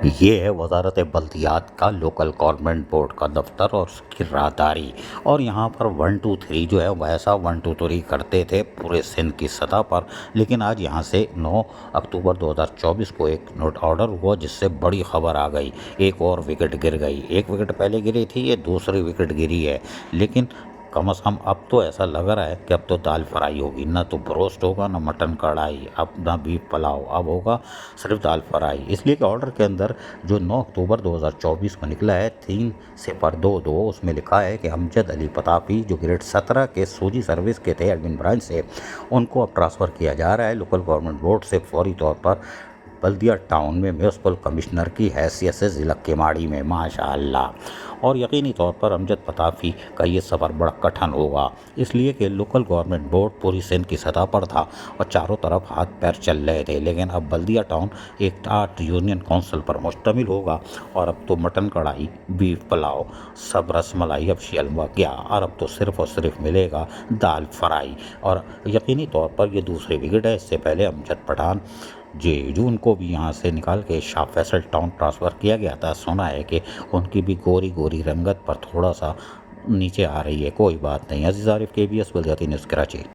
یہ ہے وزارت بلدیات کا لوکل گورنمنٹ بورڈ کا دفتر اور اس کی راہداری۔ اور یہاں پر 1 2 3 جو ہے ویسا 1 2 3 کرتے تھے پورے سندھ کی سطح پر، لیکن آج یہاں سے 9 اکتوبر 2024 کو ایک نوٹ آرڈر ہوا جس سے بڑی خبر آ گئی۔ ایک اور وکٹ گر گئی، ایک وکٹ پہلے گری تھی، یہ دوسری وکٹ گری ہے، لیکن کم از کم اب تو ایسا لگ رہا ہے کہ اب تو دال فرائی ہوگی، نہ تو بروسٹ ہوگا نہ مٹن کڑھائی، اب نہ بیف پلاؤ، اب ہوگا صرف دال فرائی۔ اس لیے کہ آرڈر کے اندر جو 9 اکتوبر 2024 کو نکلا ہے 3/22، اس میں لکھا ہے کہ امجد علی پتافی جو گریڈ 17 کے سوجی سروس کے تھے ایڈمن برانچ سے، ان کو اب ٹرانسفر کیا جا رہا ہے لوکل گورنمنٹ بورڈ سے فوری طور پر بلدیہ ٹاؤن میں میونسپل کمشنر کی حیثیت سے ضلع کیماڑی میں، ماشاءاللہ۔ اور یقینی طور پر امجد پتافی کا یہ سفر بڑا کٹھن ہوگا، اس لیے کہ لوکل گورنمنٹ بورڈ پوری سندھ کی سطح پر تھا اور چاروں طرف ہاتھ پیر چل رہے تھے، لیکن اب بلدیہ ٹاؤن ایک 8 یونین کونسل پر مشتمل ہوگا، اور اب تو مٹن کڑھائی، بیف پلاؤ، سب رس ملائی اب شیلوا گیا، اور اب تو صرف اور صرف ملے گا دال فرائی۔ اور یقینی طور پر یہ دوسری وکٹ ہے، اس سے پہلے امجد پٹھان جو ان کو بھی یہاں سے نکال کے شاہ فیصل ٹاؤن ٹرانسفر کیا گیا تھا، سنا ہے کہ ان کی بھی گوری گوری رنگت پر تھوڑا سا نیچے آ رہی ہے، کوئی بات نہیں۔ عزیز عارف، KBS بلدیاتی نیوز، کراچی۔